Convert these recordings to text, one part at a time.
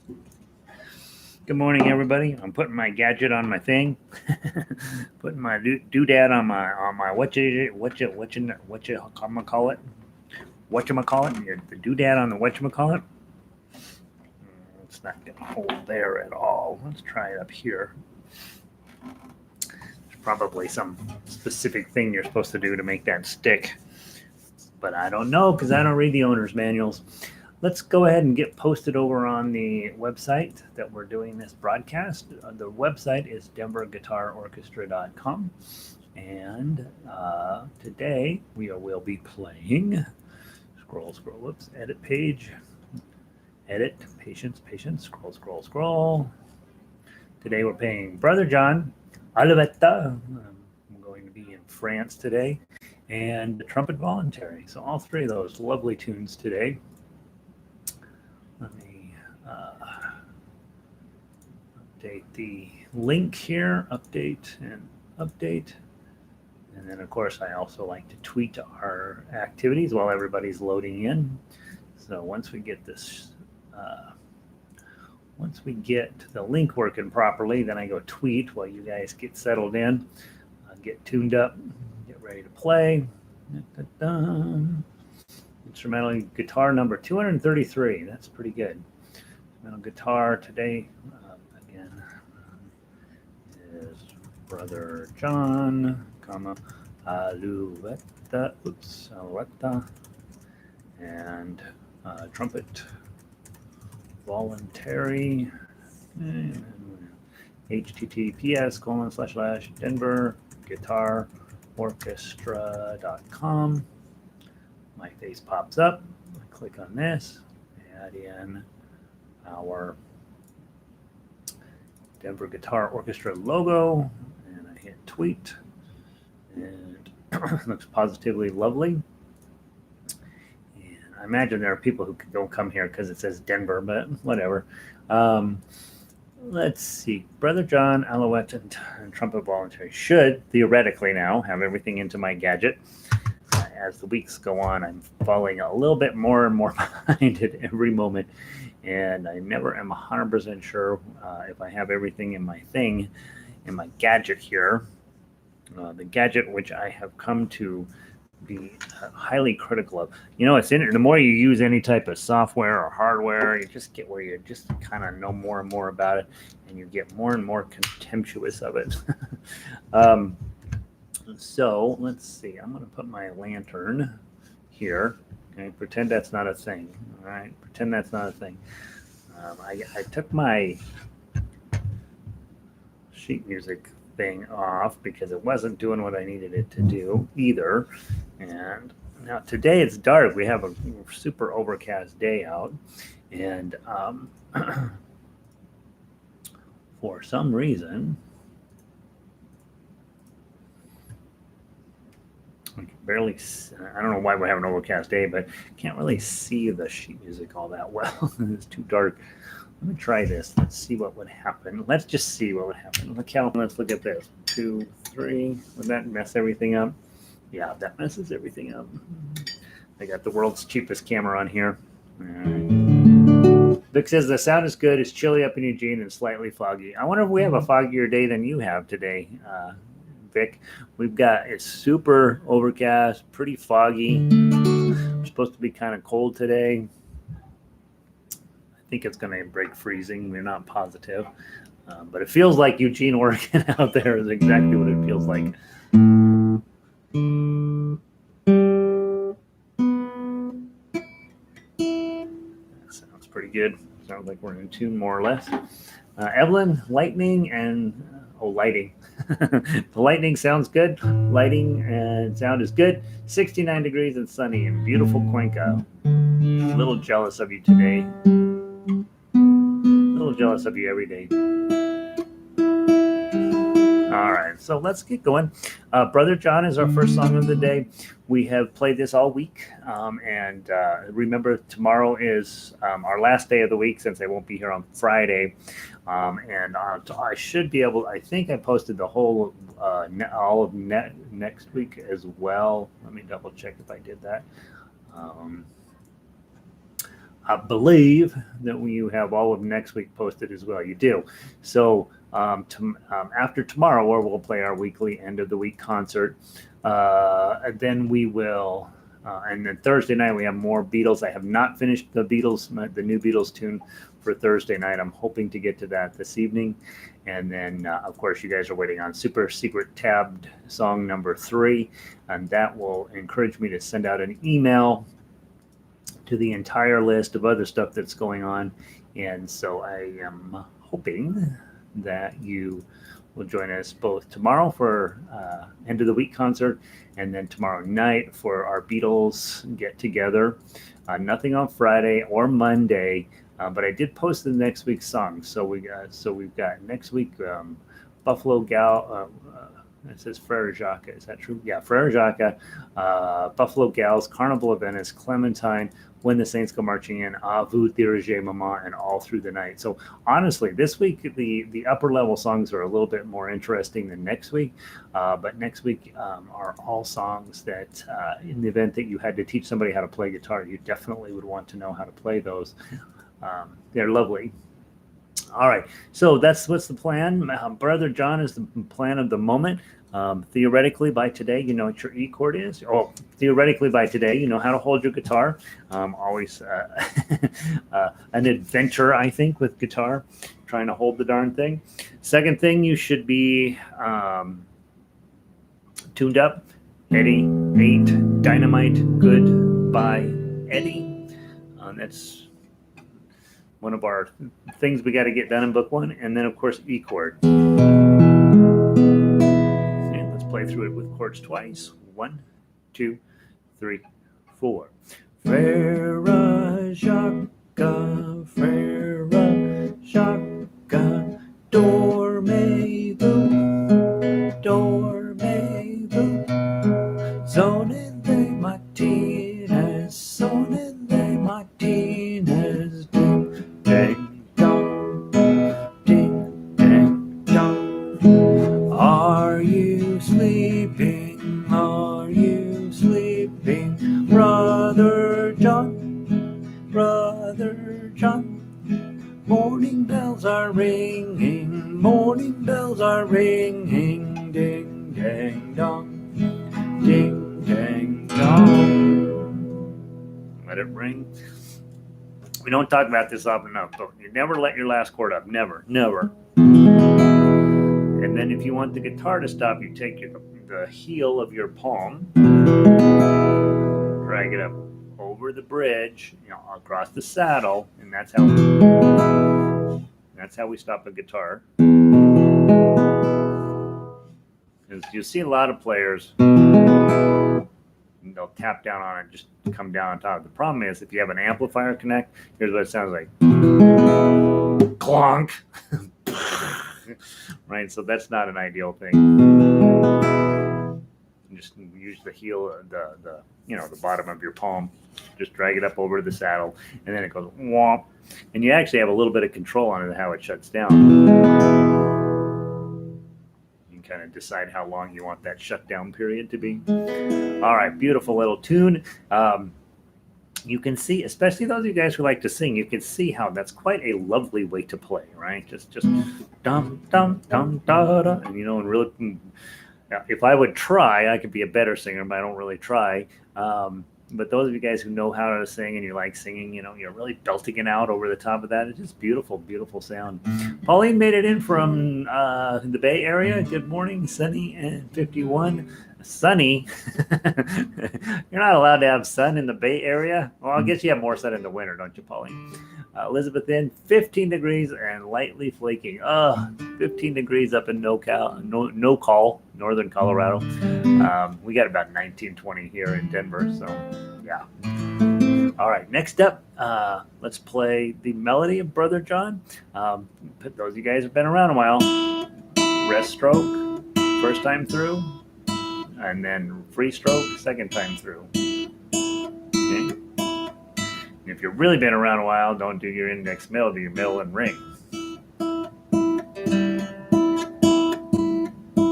Good morning, everybody. I'm putting my gadget on my thing, putting my doodad on my call it the doodad on the whatchamacallit. It's not gonna hold there at all. Let's try it up here. There's probably some specific thing you're supposed to do to make that stick, but I don't know because I don't read the owner's manuals. Let's go ahead and get posted over on the website that we're doing this broadcast. The website is denverguitarorchestra.com. And today we will be playing, whoops, edit page, edit, patience, scroll. Today we're playing Brother John, Alouette. I'm going to be in France today, and Trumpet Voluntary. So all three of those lovely tunes today. Let me update the link here, update. And then, of course, I also like to tweet our activities while everybody's loading in. So once we get this, once we get the link working properly, then I go tweet while you guys get settled in, get tuned up, get ready to play. Instrumental guitar number 233. That's pretty good. Instrumental guitar today, again, is Brother John, Alouette, and Trumpet Voluntary. https://denverguitarorchestra.com. My face pops up. I click on this, add in our Denver Guitar Orchestra logo, and I hit tweet, and it looks positively lovely. And I imagine there are people who don't come here because it says Denver, but whatever. Let's see. Brother John, Alouette, and Trumpet Voluntary should theoretically now have everything into my gadget. As the weeks go on, I'm falling a little bit more and more behind at every moment, and I never am 100% sure if I have everything in my thing, in my gadget here. The gadget which I have come to be highly critical of. It's the more you use any type of software or hardware, you just get where you just kind of know more and more about it, and you get more and more contemptuous of it. So let's see. I'm going to put my lantern here. Okay, pretend that's not a thing. All right, pretend that's not a thing. I took my sheet music thing off because it wasn't doing what I needed it to do either. And now today it's dark. We have a super overcast day out, and for some reason, I can barely. I don't know why we're having an overcast day, but can't really see the sheet music all that well. It's too dark. Let me try this. Let's see what would happen. Let's just see what would happen. Let's look at this. 2, 3. Would that mess everything up? Yeah, that messes everything up. I got the world's cheapest camera on here. All right. Vic says the sound is good. It's chilly up in Eugene and slightly foggy. I wonder if we have a foggier day than you have today, Vic. It's super overcast, pretty foggy. It's supposed to be kind of cold today. I think it's going to break freezing. We're not positive. But it feels like Eugene, Oregon out there is exactly what it feels like. That sounds pretty good. Sounds like we're in tune more or less. Evelyn, lightning and lighting. The lightning sounds good. Lighting and sound is good. 69 degrees and sunny in beautiful Cuenca. A little jealous of you today. A little jealous of you every day. All right, so let's get going. Brother John is our first song of the day. We have played this all week, and remember, tomorrow is our last day of the week since I won't be here on Friday. And I should be able. I think I posted the whole all of next week as well. Let me double check if I did that. I believe that you have all of next week posted as well. You do. So after tomorrow, where we'll play our weekly end of the week concert, and then we will. And then Thursday night we have more Beatles. I have not finished the new Beatles tune for Thursday night. I'm hoping to get to that this evening. And then, of course, you guys are waiting on Super Secret Tabbed song number 3, and that will encourage me to send out an email to the entire list of other stuff that's going on. And so I am hoping that you will join us both tomorrow for end of the week concert, and then tomorrow night for our Beatles get together. Nothing on Friday or Monday, but I did post the next week's song. So we've got next week Buffalo Gal. It says Frere Jacques. Is that true? Yeah, Frere Jacques, Buffalo Gals, Carnival of Venice, Clementine, When the Saints Go Marching In, Vous dirigez Maman, and All Through the Night. So honestly, this week the upper level songs are a little bit more interesting than next week. But next week are all songs that, in the event that you had to teach somebody how to play guitar, you definitely would want to know how to play those. They're lovely. All right, so what's the plan. Brother John is the plan of the moment. Theoretically, by today, you know what your E chord is. Oh, theoretically, by today, you know how to hold your guitar. Always an adventure, I think, with guitar, trying to hold the darn thing. Second thing, you should be tuned up. Eddie 8, Dynamite, Goodbye, Eddie. That's one of our things we got to get done in book 1. And then, of course, E chord. And let's play through it with chords twice. 1, 2, 3, 4. Frere Jacques, Frere Jacques, dormez-vous, dormez-vous, sonne les matines, sonne les matines, ding dong, ding ding dong. Are you sleeping? Are you sleeping, Brother John? Brother John. Morning bells are ringing. Morning bells are ringing. Ding ding dong, ding ding dong. Let it ring. We don't talk about this often enough, but you never let your last chord up. Never, never. And then if you want the guitar to stop, you take the heel of your palm, drag it up over the bridge, across the saddle, and that's how we stop a guitar. Because you see a lot of players, they'll tap down on it, just come down on top. The problem is, if you have an amplifier connect, here's what it sounds like. Clonk. Right, so that's not an ideal thing. Just use the heel, the bottom of your palm. Just drag it up over to the saddle, and then it goes womp. And you actually have a little bit of control on it, how it shuts down. You can kind of decide how long you want that shutdown period to be. All right, beautiful little tune. You can see, especially those of you guys who like to sing, you can see how that's quite a lovely way to play, right? Just dum dum dum da da, and and really. If I would try, I could be a better singer, but I don't really try. But those of you guys who know how to sing and you like singing, you're really belting it out over the top of that. It's just beautiful, beautiful sound. Pauline made it in from the Bay Area. Good morning, sunny and 51. Sunny? You're not allowed to have sun in the Bay Area? Well, I guess you have more sun in the winter, don't you, Pauline? Elizabeth in 15 degrees and lightly flaking. 15 degrees up in NoCal, northern Colorado. We got about 19, 20 here in Denver. So, yeah. All right, next up, let's play the melody of Brother John. Those of you guys have been around a while. Rest stroke, first time through. And then free stroke, second time through. Okay. If you've really been around a while, don't do your index middle, do your middle and ring.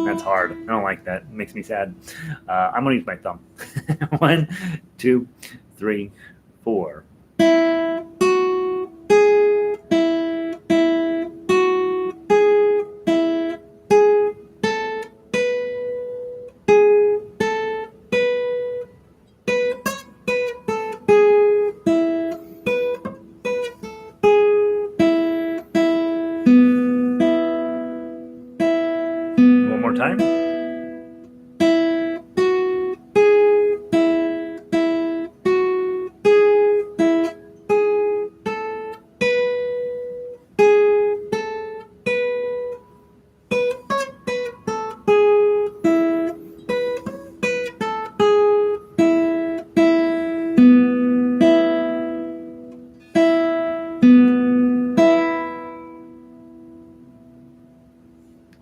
That's hard. I don't like that. It makes me sad. I'm going to use my thumb. 1, 2, 3, 4. time.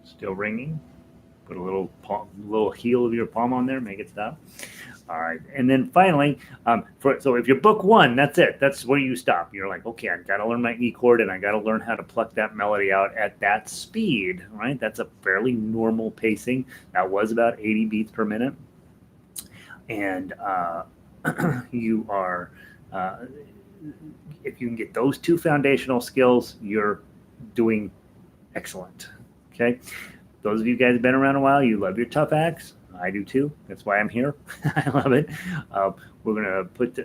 Still ringing. Put a little heel of your palm on there, make it stop. All right, and then finally, so if you're book one, that's it. That's where you stop. You're like, okay, I got to learn my E chord, and I got to learn how to pluck that melody out at that speed. Right? That's a fairly normal pacing. That was about 80 beats per minute, and you are, if you can get those two foundational skills, you're doing excellent. Okay, those of you guys have been around a while, you love your tough acts. I do too. That's why I'm here. I love it. We're going to put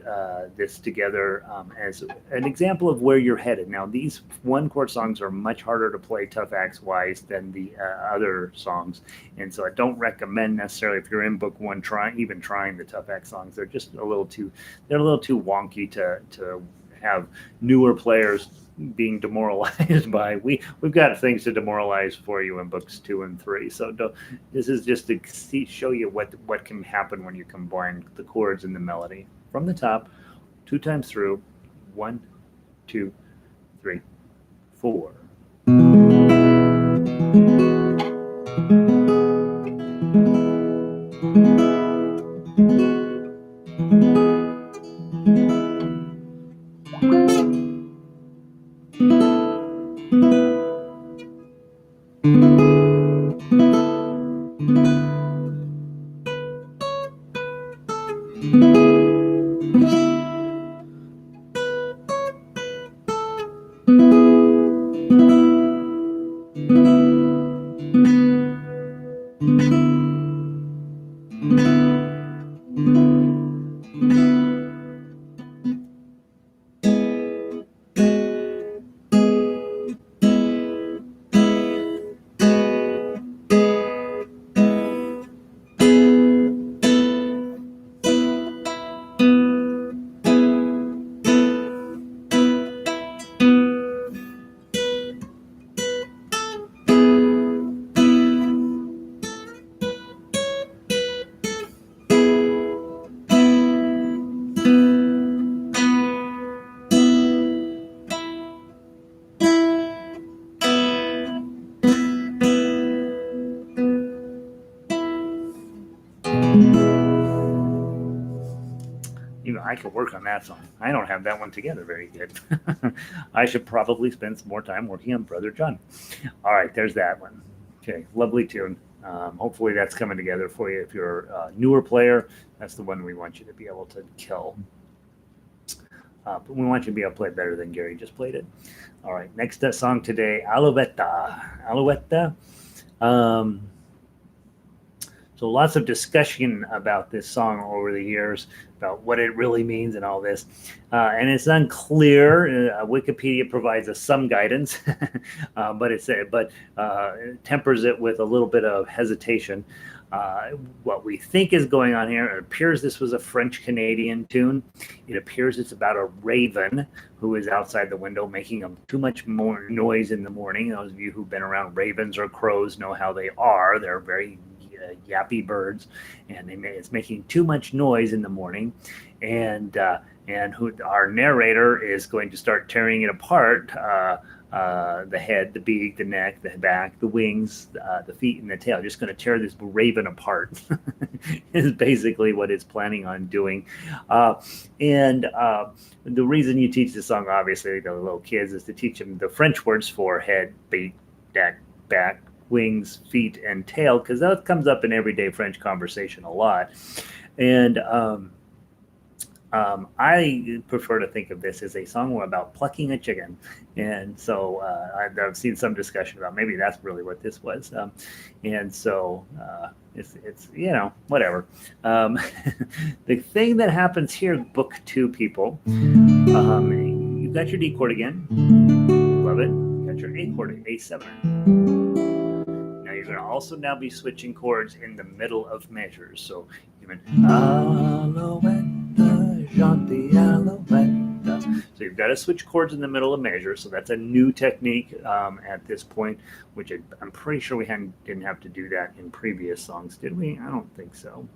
this together as an example of where you're headed. Now, these one chord songs are much harder to play tough acts wise than the other songs, and so I don't recommend necessarily if you're in book one even trying the tough act songs. They're just a little too wonky to have newer players being demoralized by. We've got things to demoralize for you in books 2 and 3. So this is just to show you what can happen when you combine the chords and the melody from the top, 2 times through, 1, 2, 3, 4. I could work on that song. I don't have that one together very good. I should probably spend some more time working on Brother John. All right, there's that one. Okay, lovely tune. Hopefully that's coming together for you. If you're a newer player, that's the one we want you to be able to kill. But we want you to be able to play it better than Gary just played it. All right, next song today, Alouette. Alouette. So lots of discussion about this song over the years, about what it really means and all this. And it's unclear. Wikipedia provides us some guidance, but it tempers it with a little bit of hesitation. What we think is going on here, it appears this was a French-Canadian tune. It appears it's about a raven who is outside the window making too much more noise in the morning. Those of you who've been around ravens or crows know how they are. They're very yappy birds, and it's making too much noise in the morning, and our narrator is going to start tearing it apart, the head, the beak, the neck, the back, the wings, the feet, and the tail. Just going to tear this raven apart is basically what it's planning on doing. And the reason you teach the song, obviously, the little kids, is to teach them the French words for head, beak, neck, back, wings, feet, and tail, because that comes up in everyday French conversation a lot. And I prefer to think of this as a song about plucking a chicken. And so I've seen some discussion about maybe that's really what this was. And so it's whatever. The thing that happens here, book 2 people, you've got your D chord again. Love it. You got your A chord, A7. Now you're going to also now be switching chords in the middle of measures. So even Alouette, gentille Alouette. So you've got to switch chords in the middle of measures. So that's a new technique at this point, which I'm pretty sure we didn't have to do that in previous songs, did we? I don't think so.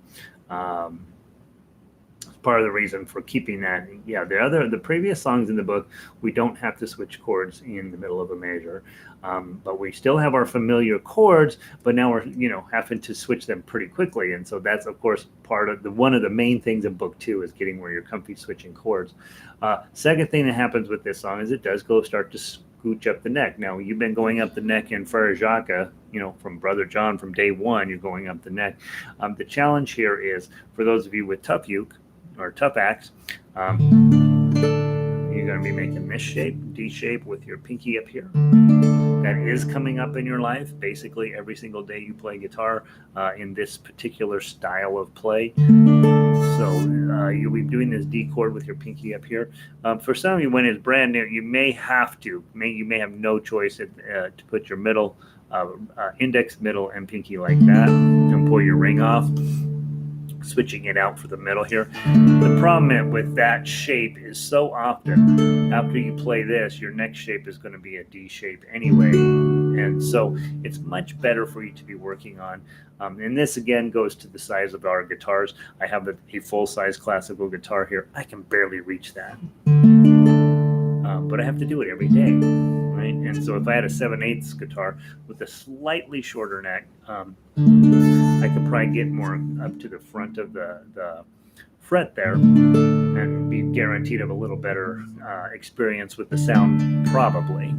Part of the reason for keeping that. Yeah, the previous songs in the book, we don't have to switch chords in the middle of a measure, but we still have our familiar chords, but now we're having to switch them pretty quickly, and so that's of course part of one of the main things in book 2 is getting where you're comfy switching chords. Second thing that happens with this song is it does start to scooch up the neck. Now you've been going up the neck in Frere Jacques, from Brother John from day one. You're going up the neck. The challenge here is for those of you with tough uke or tough axe, you're going to be making this shape, D shape, with your pinky up here. That is coming up in your life basically every single day you play guitar in this particular style of play. So you'll be doing this D chord with your pinky up here. For some of you, when it's brand new, you may have no choice to put your middle, index, middle, and pinky like that, and pull your ring off, switching it out for the middle here. The problem with that shape is so often after you play this, your next shape is going to be a D shape anyway, and so it's much better for you to be working on. And this again goes to the size of our guitars. I have a full-size classical guitar here. I can barely reach that, but I have to do it every day, right? And so if I had a 7/8 guitar with a slightly shorter neck, I could probably get more up to the front of the fret there and be guaranteed of a little better experience with the sound, probably.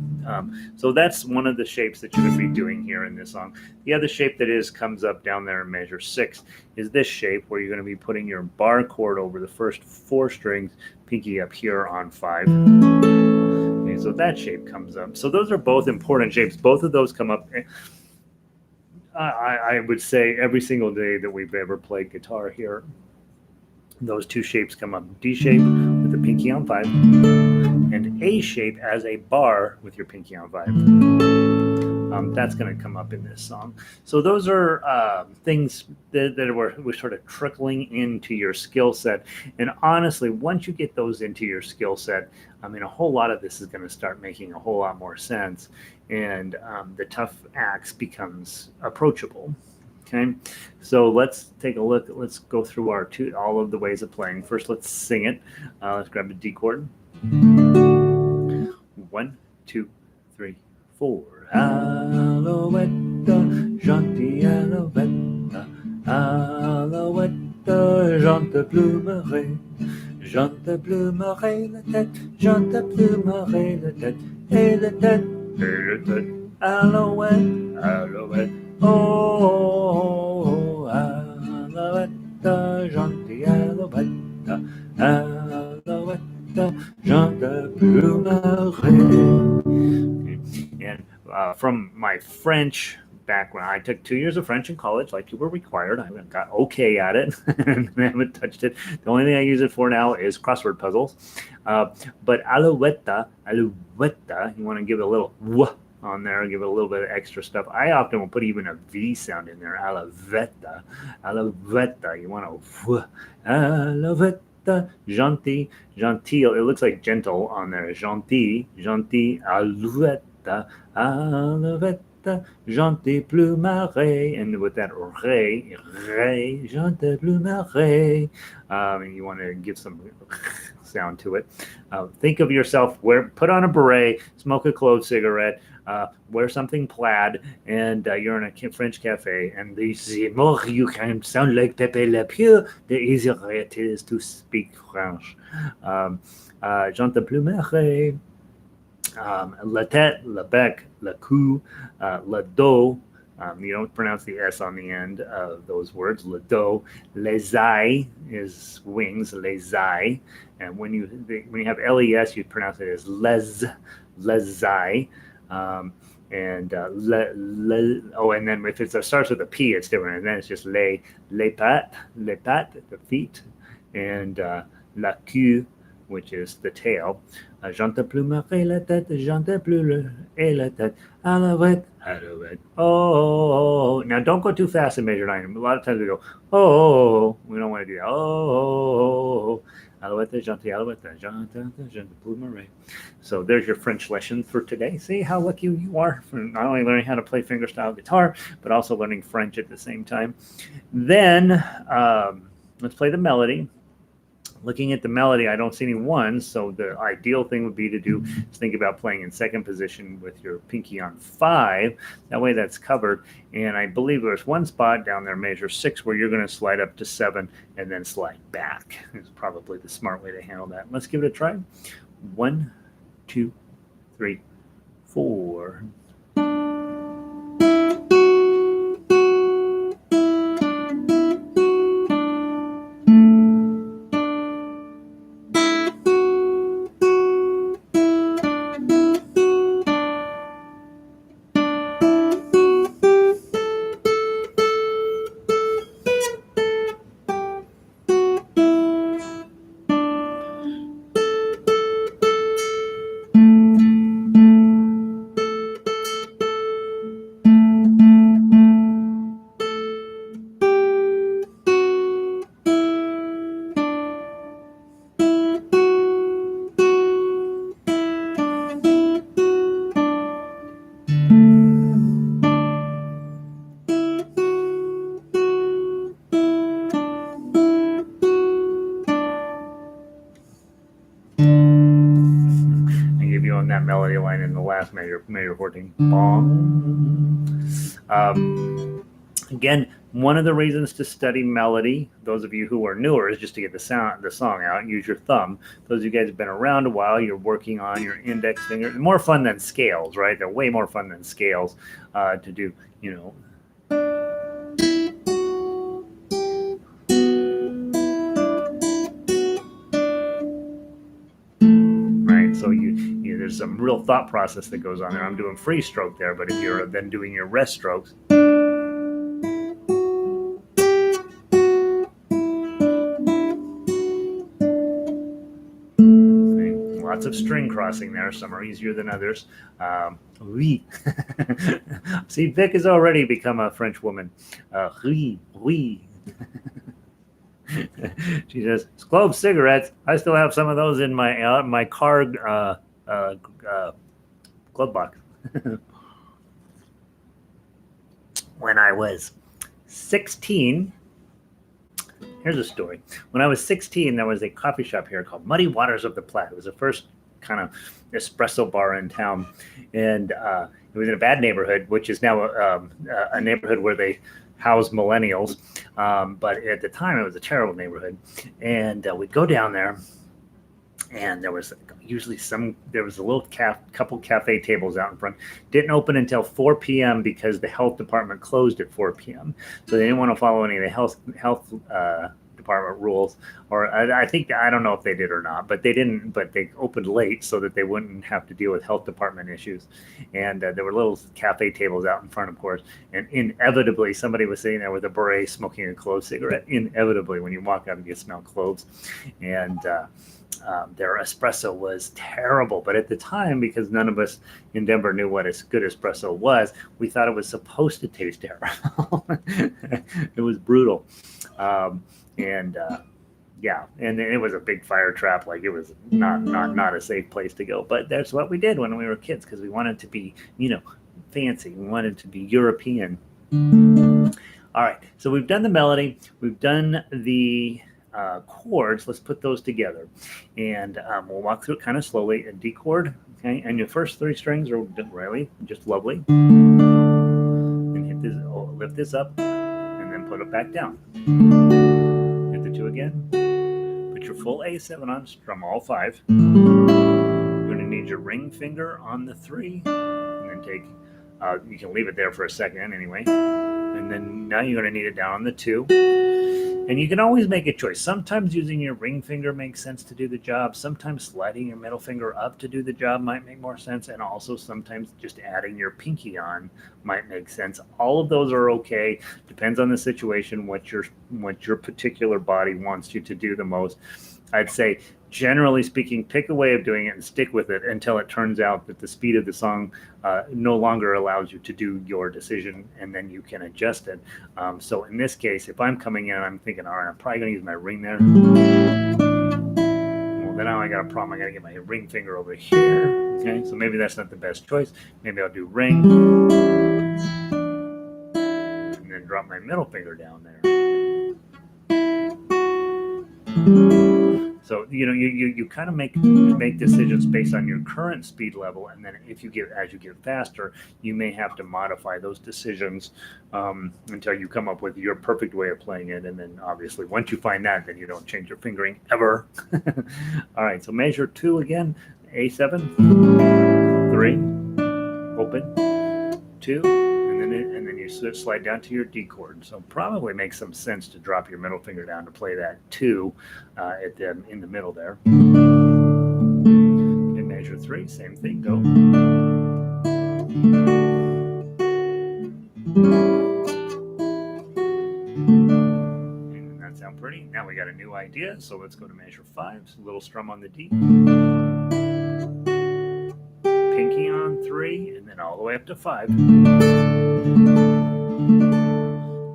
So that's one of the shapes that you're going to be doing here in this song. The other shape that comes up down there in measure 6 is this shape, where you're going to be putting your bar chord over the first 4 strings, pinky up here on 5. Okay, so that shape comes up. So those are both important shapes. Both of those come up, I would say, every single day that we've ever played guitar here. Those 2 shapes come up. D shape with the pinky on 5, and A shape as a bar with your pinky on 5. That's going to come up in this song. So those are things that were sort of trickling into your skill set. And honestly, once you get those into your skill set, a whole lot of this is going to start making a whole lot more sense. And the tough axe becomes approachable. Okay, so let's take a look. Let's go through all of the ways of playing. First, let's sing it. Let's grab a D chord. 1, 2, 3, 4. Alouette, gentille Alouette, Alouette, je te plumerai, la tête, je te plumerai la tête, et la tête, Alouette, Alouette. Oh, Alouette, gentille Alouette, Alouette, je te plumerai. And from my French background, I took 2 years of French in college, like you were required. I got okay at it, and I haven't touched it. The only thing I use it for now is crossword puzzles. But Alouette, you want to give it a little w on there, give it a little bit of extra stuff. I often will put even a V sound in there. Alouette, you want to w. Alouette, gentil. It looks like gentle on there. Gentil, Alouette, gentil plumerai, and with that re, gentil plumerai, and you want to give some sound to it. Think of yourself, put on a beret, smoke a clove cigarette, wear something plaid, and you're in a French cafe, and the more you can sound like Pepe Le Pew, the easier it is to speak French. Gentil plumerai. La tête, le bec, le cou, le dos. You don't pronounce the S on the end of those words. Le dos. Les ailes is wings. Les ailes. And when you have les, you pronounce it as les ailes. And then if it starts with a P, it's different. And then it's just les pattes, the feet, and la queue, which is the tail. Je te plumerai la tête, je te plumerai la tête. Alouette, Alouette. Oh, now don't go too fast in major 9. A lot of times we go, oh, we don't want to do that. Oh, Alouette, gentil, Alouette, gentil, blue marais. So there's your French lesson for today. See how lucky you are for not only learning how to play fingerstyle guitar, but also learning French at the same time. Then let's play the melody. Looking at the melody, I don't see any ones, so the ideal thing would be to do is think about playing in second position with your pinky on 5. That way that's covered. And I believe there's one spot down there, measure 6, where you're going to slide up to 7 and then slide back. It's probably the smart way to handle that. Let's give it a try. 1, 2, 3, 4. On that melody line in the last major 14. Again, one of the reasons to study melody, those of you who are newer, is just to get the song out and use your thumb. Those of you guys who have been around a while, you're working on your index finger. More fun than scales, right? They're way more fun than scales to do, So there's some real thought process that goes on there. I'm doing free stroke there, but if you're then doing your rest strokes, lots of string crossing there. Some are easier than others. Oui. See, Vic has already become a French woman. Oui, oui. She says, "Clove cigarettes. I still have some of those in my car glove box." When I was 16, here's a story. When I was 16, there was a coffee shop here called Muddy Waters of the Platte. It was the first kind of espresso bar in town, and it was in a bad neighborhood, which is now a neighborhood where they house millennials. But at the time, it was a terrible neighborhood, and we'd go down there, and there was a little couple cafe tables out in front. Didn't open until 4 p.m. because the health department closed at 4 p.m. So they didn't want to follow any of the health department rules, or I don't know if they did or not, but they didn't. But they opened late so that they wouldn't have to deal with health department issues. And there were little cafe tables out in front, of course, and inevitably somebody was sitting there with a beret smoking a clove cigarette. Inevitably, when you walk up, you smell cloves, and their espresso was terrible. But at the time, because none of us in Denver knew what a good espresso was, we thought it was supposed to taste terrible. It was brutal. And it was a big fire trap. Like, it was not a safe place to go. But that's what we did when we were kids, because we wanted to be, fancy. We wanted to be European. All right. So we've done the melody. We've done the chords. Let's put those together, and we'll walk through it kind of slowly. A D chord, okay, and your first 3 strings are really just lovely. And hit this, lift this up, and then put it back down. Hit the 2 again. Put your full A7 on. Strum all 5. You're going to need your ring finger on the 3, and then take. You can leave it there for a second anyway, and then now you're going to need it down on the 2. And you can always make a choice. Sometimes using your ring finger makes sense to do the job. Sometimes sliding your middle finger up to do the job might make more sense. And also sometimes just adding your pinky on might make sense. All of those are okay. Depends on the situation, what your particular body wants you to do the most. I'd say generally speaking, pick a way of doing it and stick with it until it turns out that the speed of the song no longer allows you to do your decision, and then you can adjust it. So in this case, if I'm coming in, I'm thinking, all right, I'm probably going to use my ring there. Well, then now I got a problem. I got to get my ring finger over here. Okay, so maybe that's not the best choice. Maybe I'll do ring and then drop my middle finger down there. So you kind of make decisions based on your current speed level, and then as you get faster, you may have to modify those decisions until you come up with your perfect way of playing it. And then obviously once you find that, then you don't change your fingering ever. All right, so measure 2 again, A7, 3, open, 2. And then you slide down to your D chord. So probably makes some sense to drop your middle finger down to play that 2 in the middle there. Okay, measure 3, same thing, go. And that sounds pretty. Now we got a new idea, so let's go to measure 5, so a little strum on the D. Pinky on 3, and then all the way up to 5.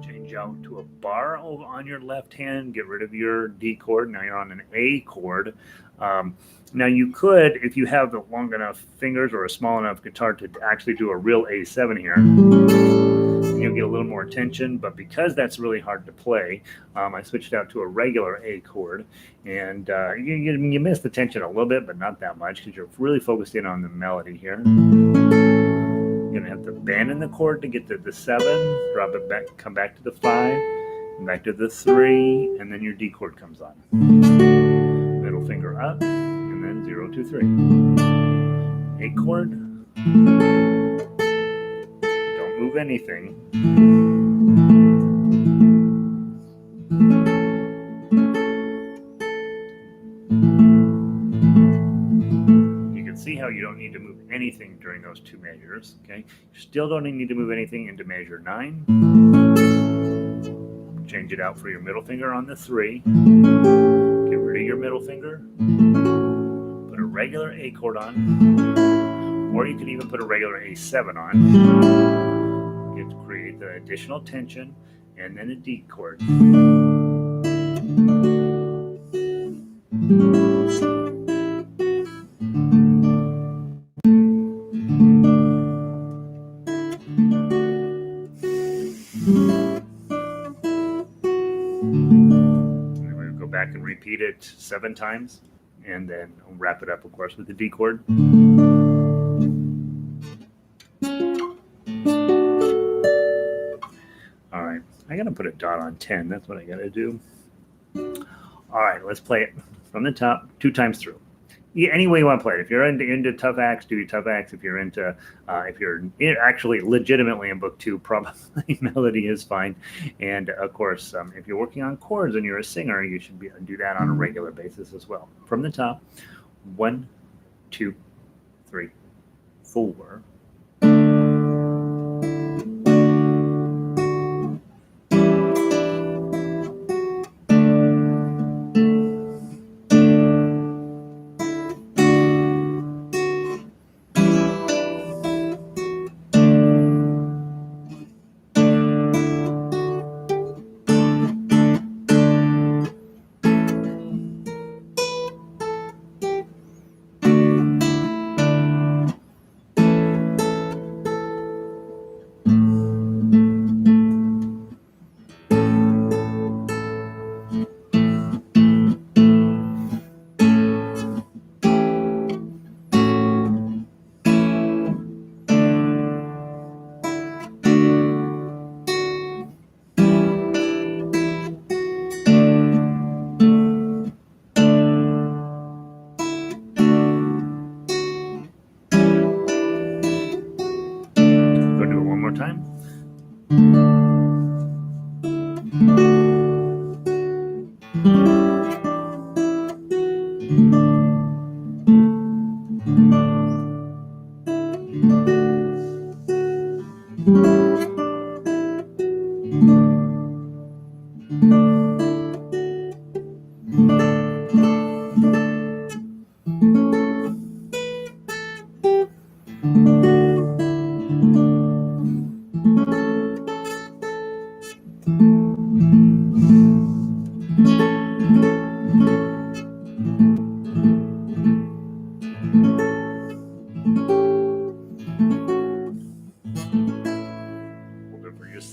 Change out to a bar on your left hand, get rid of your D chord. Now you're on an A chord. Now you could, if you have the long enough fingers or a small enough guitar, to actually do a real A7 here. You'll get a little more tension, but because that's really hard to play, I switched out to a regular A chord, and you miss the tension a little bit, but not that much because you're really focused in on the melody here. You're going to have to bend in the chord to get to the 7, drop it back, come back to the 5, and back to the 3, and then your D chord comes on. Middle finger up, and then 0, 2, 3. A chord. Don't move anything. See how you don't need to move anything during those 2 measures. Okay, you still don't need to move anything into measure 9. Change it out for your middle finger on the 3. Get rid of your middle finger. Put a regular A chord on, or you can even put a regular A7 on. Get to create the additional tension, and then a D chord. Back and repeat it 7 times, and then wrap it up, of course, with the D chord. All right, I gotta put a dot on 10. That's what I gotta do. All right, let's play it from the top 2 times through. Yeah, any way you want to play it. If you're into tough acts, do your tough acts. If you're into, if you're actually legitimately in book 2, probably melody is fine. And of course, if you're working on chords and you're a singer, you should do that on a regular basis as well. From the top, 1, 2, 3, 4. Time.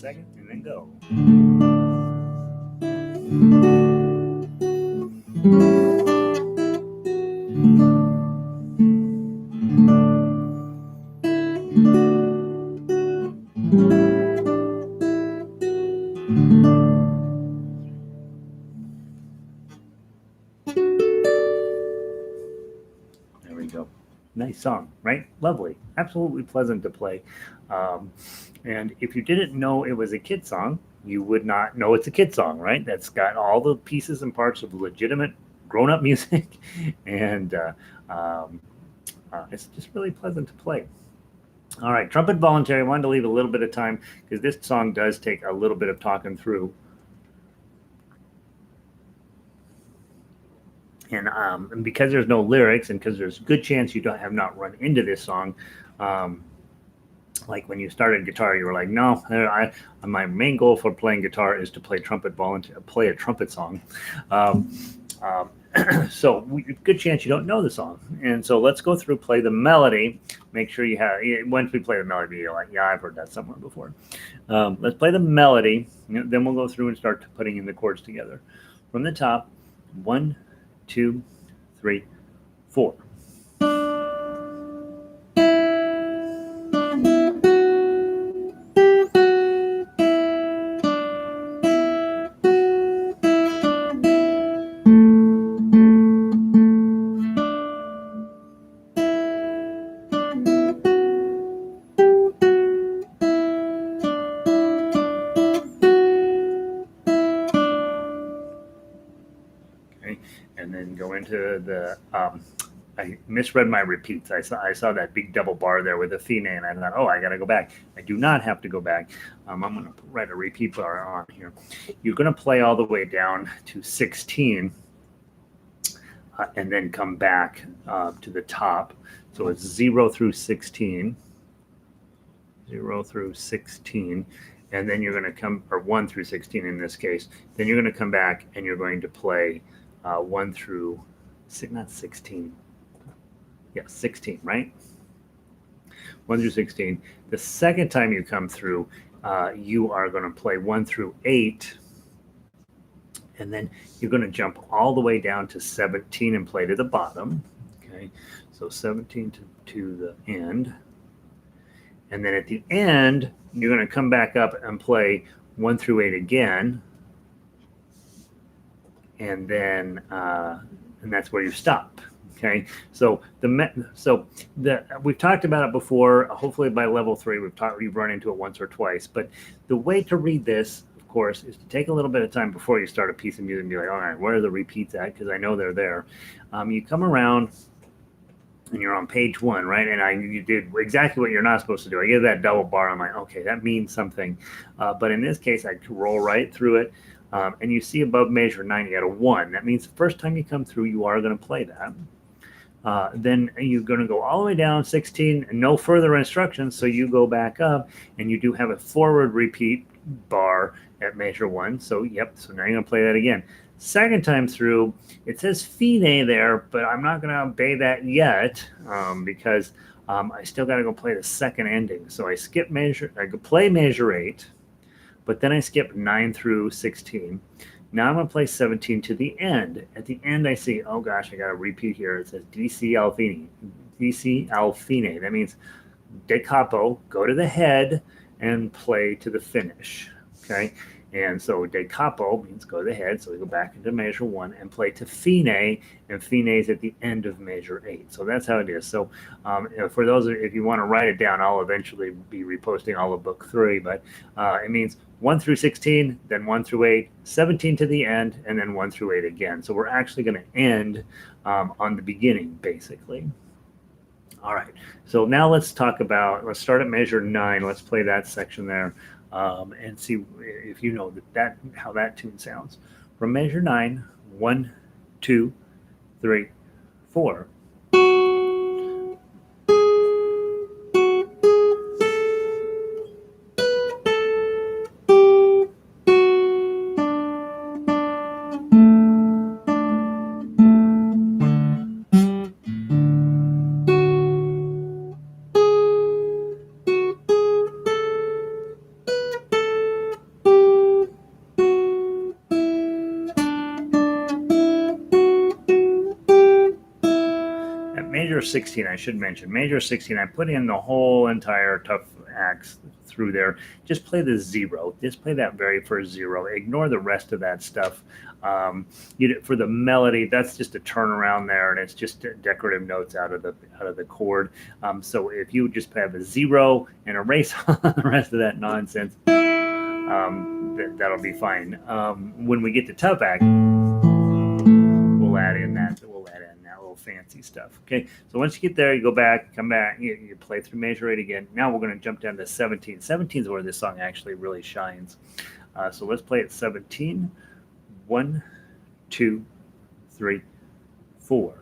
second, and then go. There we go. Nice song, right? Lovely. Absolutely pleasant to play. And if you didn't know it was a kid song, you would not know it's a kid song, right? That's got all the pieces and parts of legitimate grown up music. And it's just really pleasant to play. All right, Trumpet Voluntary. I wanted to leave a little bit of time because this song does take a little bit of talking through. And because there's no lyrics, and because there's a good chance you have not run into this song, like when you started guitar, you were like, no, my main goal for playing guitar is to play play a trumpet song. So good chance you don't know the song. And so let's go through, play the melody. Make sure you have, once we play the melody, you're like, yeah, I've heard that somewhere before. Let's play the melody. Then we'll go through and start putting in the chords together. From the top, 1, 2, 3, 4. And then go into the I misread my repeats. I saw that big double bar there with a fine, and I thought, oh, I got to go back. I do not have to go back. I'm going to write a repeat bar on here. You're going to play all the way down to 16, and then come back to the top. So it's 0 through 16, 0 through 16, and then you're going to come, or 1 through 16 in this case. Then you're going to come back and you're going to play 1 through, not 16. Yeah, 16, right? 1 through 16. The second time you come through, you are going to play 1 through 8, and then you're going to jump all the way down to 17 and play to the bottom. Okay, so 17 to the end. And then at the end, you're going to come back up and play 1 through 8 again. And then, and that's where you stop. Okay, so we've talked about it before. Hopefully by level 3, we've run into it once or twice. But the way to read this, of course, is to take a little bit of time before you start a piece of music and be like, all right, where are the repeats at? Because I know they're there. You come around and you're on page 1, right? And you did exactly what you're not supposed to do. I give that double bar. I'm like, okay, that means something. But in this case, I roll right through it. And you see above measure 9, you got a 1. That means the first time you come through, you are going to play that. Then you're going to go all the way down 16, and no further instructions. So you go back up, and you do have a forward repeat bar at measure 1. So yep. So now you're going to play that again. Second time through, it says fine there, but I'm not going to obey that yet because I still got to go play the second ending. So I skip measure. I could play measure 8. But then I skip 9 through 16. Now I'm going to play 17 to the end. At the end, I see, oh gosh, I got to repeat here. It says DC Alfine. DC Alfine. That means de capo, go to the head and play to the finish. Okay? And so de capo means go to the head. So we go back into measure 1 and play to fine, and fine is at the end of measure 8. So that's how it is. So for those, if you want to write it down, I'll eventually be reposting all of book 3. But it means 1 through 16, then 1 through 8, 17 to the end, and then 1 through 8 again. So we're actually going to end on the beginning, basically. All right. So now let's start at measure 9. Let's play that section there. And see if you know how that tune sounds. From measure 9, 1, 2, 3, 4. 16, I should mention, major 16, I put in the whole entire tough acts through there. Just play the 0. Just play that very first 0. Ignore the rest of that stuff. For the melody, that's just a turnaround there, and it's just decorative notes out of the chord. So if you just have a 0 and erase all the rest of that nonsense, that'll be fine. When we get to tough act, we'll add in that little fancy stuff. Okay, so once you get there, you go back, come back, you play through major 8 again. Now we're going to jump down to 17. 17 is where this song actually really shines. So let's play it 17. 1, 2, 3, 4.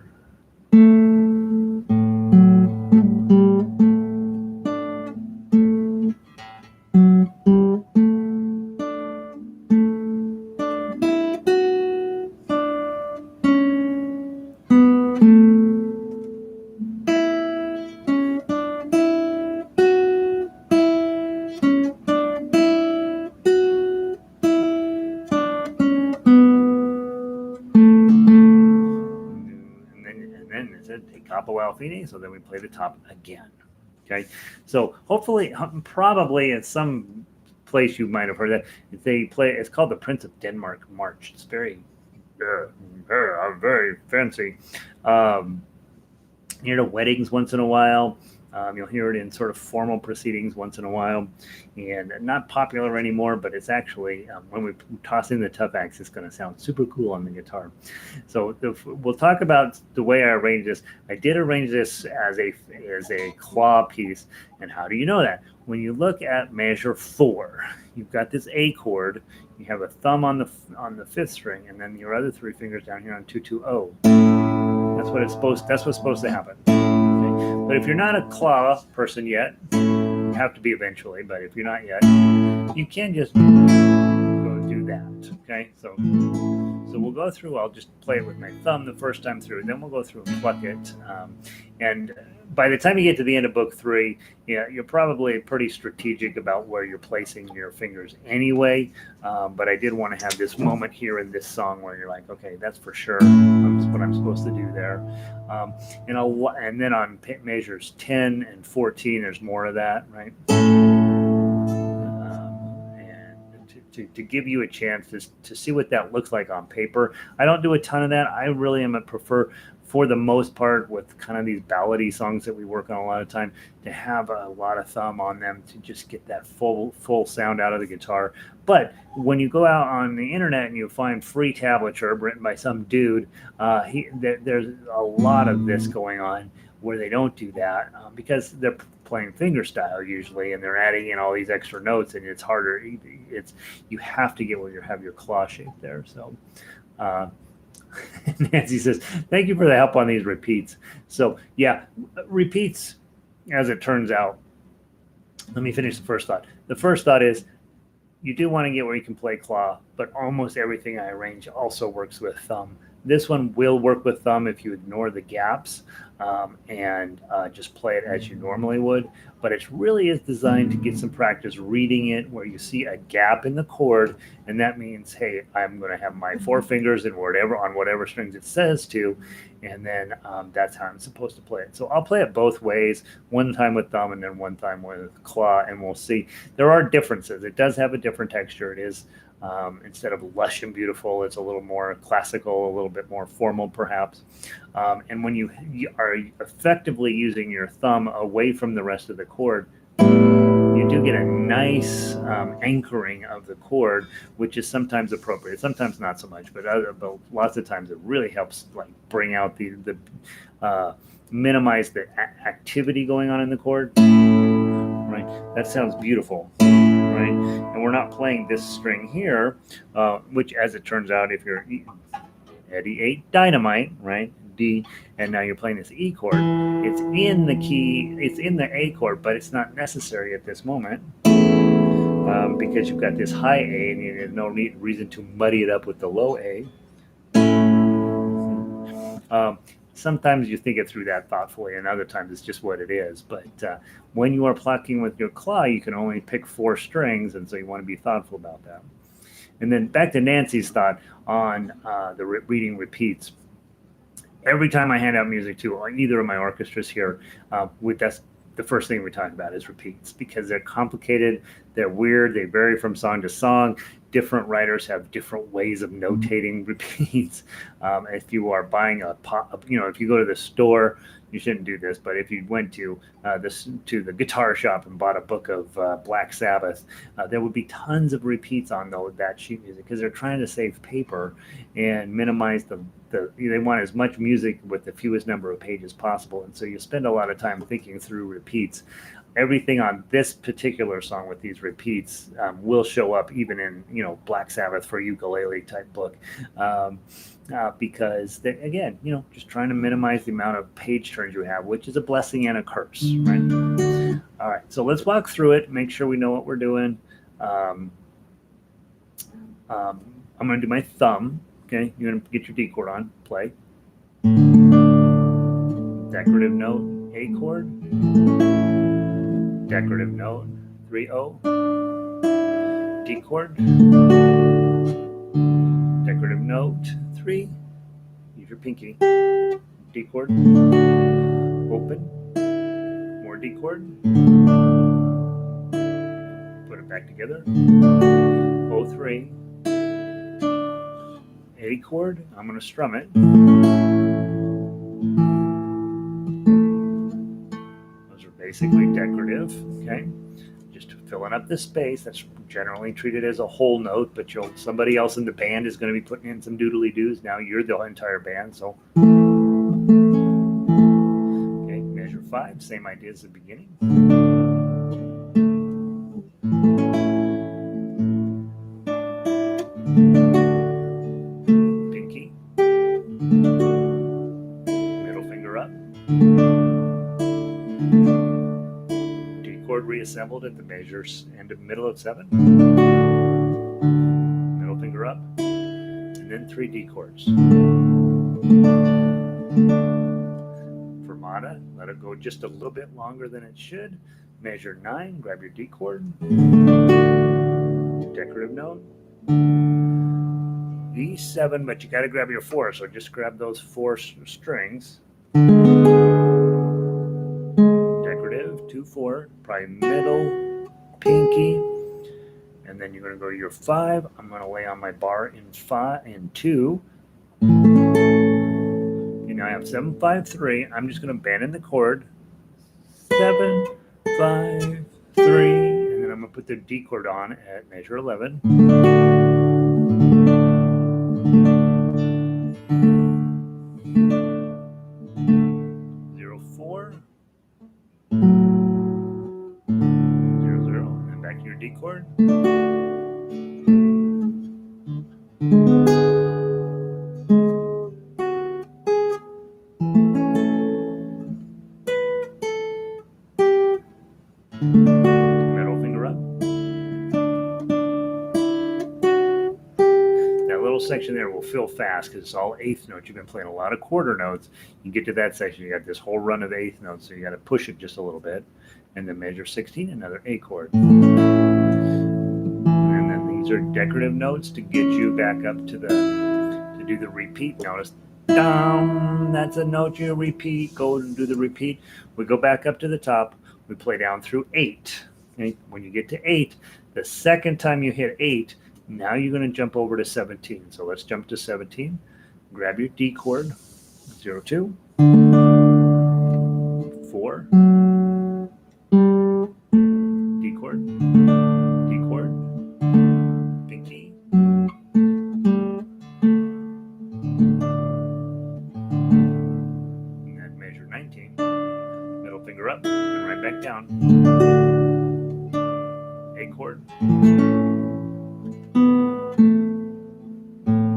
So then we play the top again. Okay, so hopefully, probably in some place you might have heard that they play. It's called the Prince of Denmark March. It's very fancy. Weddings once in a while. You'll hear it in sort of formal proceedings once in a while, and not popular anymore, but it's actually, when we toss in the tough acts, it's going to sound super cool on the guitar. So we'll talk about the way I arranged this. I did arrange this as a claw piece, and how do you know that? When you look at measure 4, you've got this A chord, you have a thumb on the 5th string, and then your other 3 fingers down here on 2, 2, 0. That's what's supposed to happen. But if you're not a claw person yet, you have to be eventually, but if you're not yet, you can just go do that, okay? So we'll go through, I'll just play it with my thumb the first time through, and then we'll go through and pluck it. And by the time you get to the end of book 3, you're probably pretty strategic about where you're placing your fingers anyway. But I did want to have this moment here in this song where you're like, okay, that's for sure what I'm supposed to do there. And then on measures 10 and 14, there's more of that, right? To give you a chance to see what that looks like on paper. I don't do a ton of that. I really am prefer, for the most part, with kind of these ballady songs that we work on a lot of time, to have a lot of thumb on them to just get that full sound out of the guitar. But when you go out on the internet and you find free tablature written by some dude, there's a lot of this going on where they don't do that because they're playing finger style usually, and they're adding in all these extra notes, and it's harder. You have to get where you have your claw shape there. So Nancy says, thank you for the help on these repeats. So yeah, repeats, as it turns out. Let me finish the first thought. The first thought is, you do want to get where you can play claw, but almost everything I arrange also works with thumb. This one will work with thumb if you ignore the gaps and just play it as you normally would. But it really is designed to get some practice reading it where you see a gap in the chord, and that means, hey, I'm going to have my 4 fingers in whatever strings it says to, and then that's how I'm supposed to play it. So I'll play it both ways, one time with thumb and then one time with claw, and we'll see. There are differences. It does have a different texture. It is. Instead of lush and beautiful, it's a little more classical, a little bit more formal, perhaps. And when you are effectively using your thumb away from the rest of the chord, you do get a nice anchoring of the chord, which is sometimes appropriate, sometimes not so much, but lots of times it really helps, like, bring out minimize the activity going on in the chord. Right? That sounds beautiful. Right? And we're not playing this string here, which, as it turns out, if you're Eddie 8 Dynamite, right, D, and now you're playing this E chord, it's in the key, it's in the A chord, but it's not necessary at this moment because you've got this high A, and there's no reason to muddy it up with the low A. Sometimes you think it through that thoughtfully, and other times it's just what it is. But when you are plucking with your claw, you can only pick 4 strings, and so you want to be thoughtful about that. And then back to Nancy's thought on the reading repeats. every time I hand out music to either of my orchestras here, that's the first thing we talk about is repeats, because they're complicated, they're weird, they vary from song to song. Different writers have different ways of notating repeats. If you are buying if you go to the store, you shouldn't do this, but if you went to the guitar shop and bought a book of Black Sabbath, there would be tons of repeats on that sheet music, because they're trying to save paper and minimize they want as much music with the fewest number of pages possible, and so you spend a lot of time thinking through repeats. Everything on this particular song with these repeats will show up even in Black Sabbath for ukulele type book, because again, just trying to minimize the amount of page turns you have, which is a blessing and a curse, right? All right, so let's walk through it, make sure we know what we're doing. I'm going to do my thumb. Okay, you're going to get your D chord on, play. Decorative note, A chord. Decorative note, 3-0. D chord. Decorative note, 3. Use your pinky. D chord. Open. More D chord. Put it back together. O3. A chord, I'm going to strum it. Those are basically decorative, okay? Just filling up the space. That's generally treated as a whole note, but somebody else in the band is going to be putting in some doodly-doos. Now you're the entire band, so. Okay, measure 5, same idea as the beginning. Reassembled at the measures and the middle of 7. Middle finger up, and then 3 D chords. Fermata, let it go just a little bit longer than it should. Measure 9, grab your D chord. Decorative note. E7, but you got to grab your 4, so just grab those 4 strings. 2-4, probably middle, pinky, and then you're going to go to your 5. I'm going to lay on my bar in 5 and 2. And now I have 7-5-3. I'm just going to bend in the chord. 7-5-3, and then I'm going to put the D chord on at measure 11. 0-4. 0-0, and back to your D chord. Middle finger up. That little section there will feel fast because it's all eighth notes. You've been playing a lot of quarter notes. You get to that section, you got this whole run of eighth notes, so you got to push it just a little bit. And then measure 16, another A chord. And then these are decorative notes to get you back up to do the repeat. Notice, down, that's a note you repeat. Go and do the repeat. We go back up to the top. We play down through 8. Okay? When you get to 8, the second time you hit 8, now you're going to jump over to 17. So let's jump to 17. Grab your D chord, 0-2, 4, D chord, pinky, and then measure 19, middle finger up, and right back down, A chord,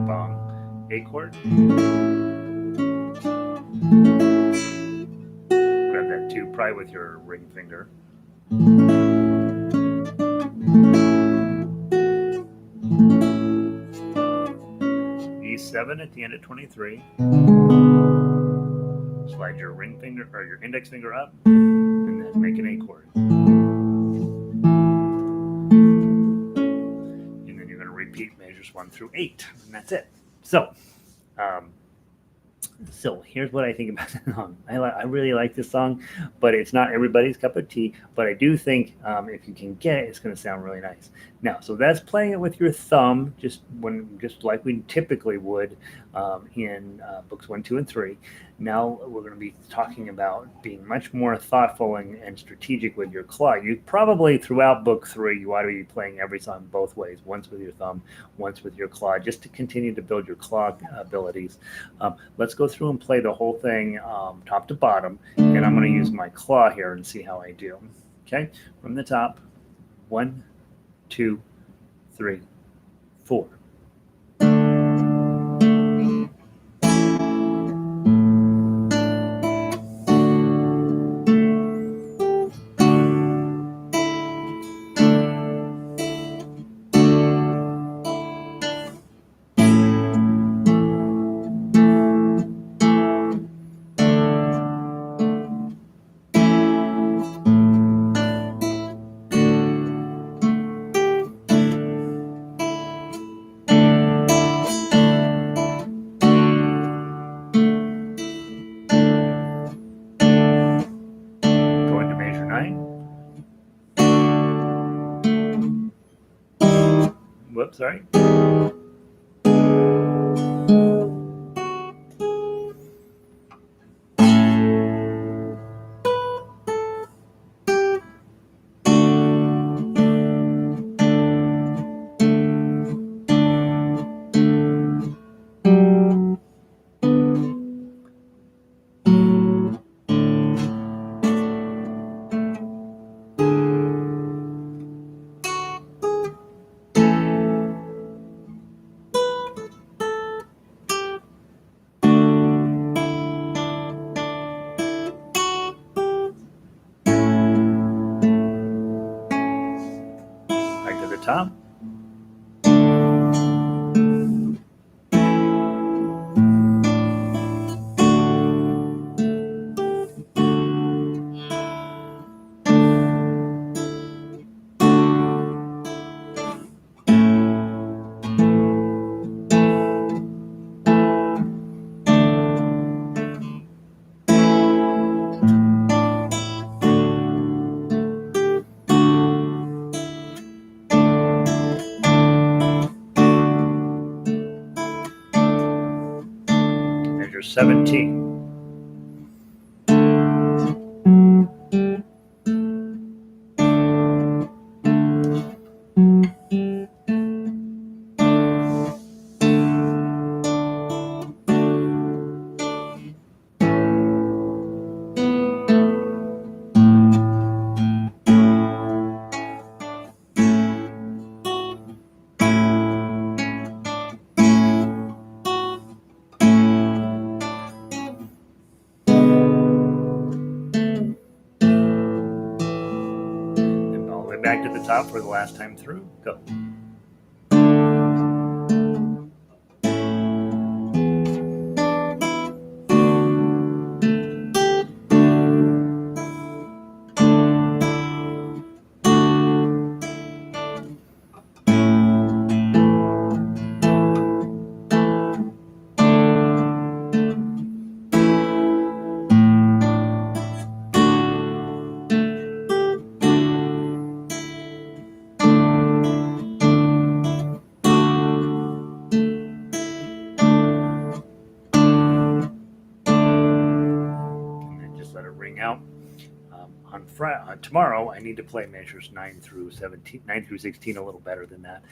bong, A chord, grab that 2, probably with your ring finger, E7 at the end of 23. Slide your ring finger or your index finger up, and then make an A chord. And then you're going to repeat measures 1 through 8, and that's it. So So here's what I think about the song. I really like this song, but it's not everybody's cup of tea. But I do think if you can get it, it's going to sound really nice. Now, so that's playing it with your thumb, just like we typically would in books 1, 2, and 3. Now we're going to be talking about being much more thoughtful and strategic with your claw. You probably throughout book 3, you ought to be playing every song both ways, once with your thumb, once with your claw, just to continue to build your claw abilities. Let's go through and play the whole thing top to bottom, and I'm going to use my claw here and see how I do. Okay, from the top, 1, 2, 3, 4. Going to measure 9. Whoops, sorry. Back to the top. Measure 17. Back to the top for the last time through. Go. Out. Tomorrow, I need to play measures 9 through 16 a little better than that.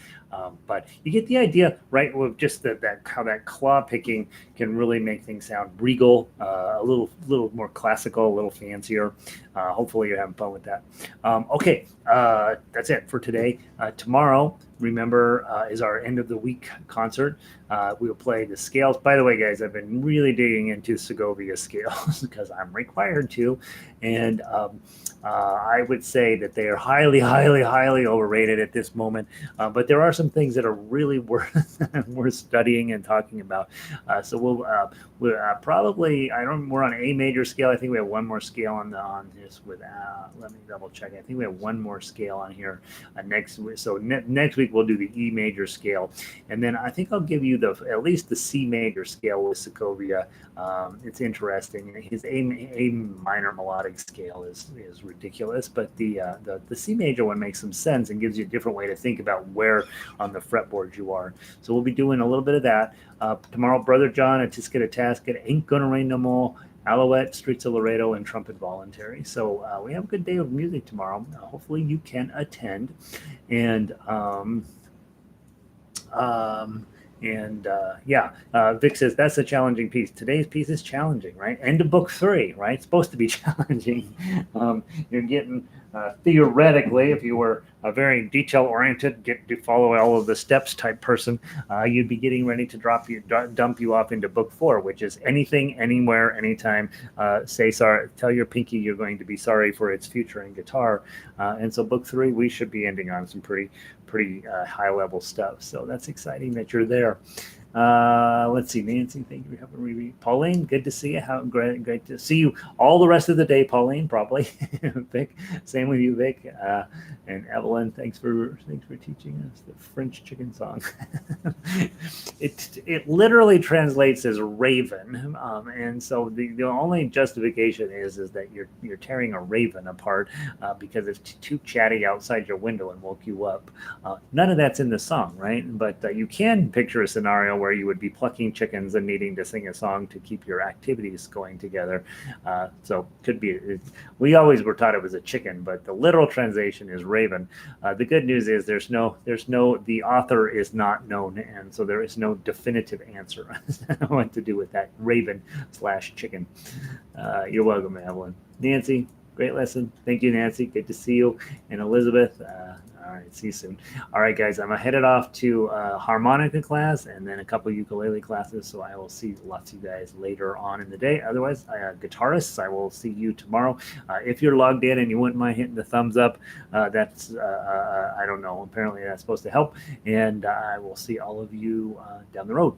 But you get the idea, right? With just that how that claw picking can really make things sound regal, a little more classical, a little fancier. Hopefully, you're having fun with that. Okay, that's it for today. Tomorrow, remember, is our end of the week concert. We will play the scales. By the way, guys, I've been really digging into Segovia scales because I'm required to, and I would say that they are highly, highly, highly overrated at this moment. But there are some things that are really worth worth studying and talking about. So we'll probably we're on A major scale. I think we have one more scale on this with. Let me double check. I think we have one more scale on here next week. So next week we'll do the E major scale, and then I think I'll give you at least the C major scale with Sokovia. It's interesting. His A minor melodic scale is ridiculous, but the C major one makes some sense and gives you a different way to think about where on the fretboard you are. So we'll be doing a little bit of that tomorrow. Brother John, A Tisket a Tasket, Ain't Gonna Rain No More, Alouette, Streets of Laredo, and Trumpet Voluntary. So we have a good day of music tomorrow. Hopefully you can attend, and Vic says that's a challenging piece. Today's piece is challenging, right? End of book 3, right? It's supposed to be challenging. You're getting theoretically, if you were a very detail-oriented, get to follow all of the steps type person, you'd be getting ready to dump you off into book 4, which is anything, anywhere, anytime. Say sorry. Tell your pinky you're going to be sorry for its future in guitar. And so book 3, we should be ending on some pretty high-level stuff. So that's exciting that you're there. Let's see, Nancy, thank you for helping me. Pauline, good to see you. Great to see you all the rest of the day, Pauline, probably. Vic, same with you, Vic. And Evelyn, thanks for teaching us the French chicken song. It literally translates as raven, and so the only justification is that you're tearing a raven apart because it's too chatty outside your window and woke you up. None of that's in the song, right? But you can picture a scenario where you would be plucking chickens and needing to sing a song to keep your activities going together. So could be. We always were taught it was a chicken, but the literal translation is raven. The good news is the author is not known, and so there is no definitive answer on what to do with that raven/chicken. You're welcome, Evelyn. Nancy, great lesson. Thank you, Nancy. Good to see you. And Elizabeth, all right, see you soon. All right, guys, I'm headed off to harmonica class and then a couple ukulele classes, so I will see lots of you guys later on in the day. Otherwise, guitarists, I will see you tomorrow. If you're logged in and you wouldn't mind hitting the thumbs up, that's, I don't know, apparently that's supposed to help, and I will see all of you down the road.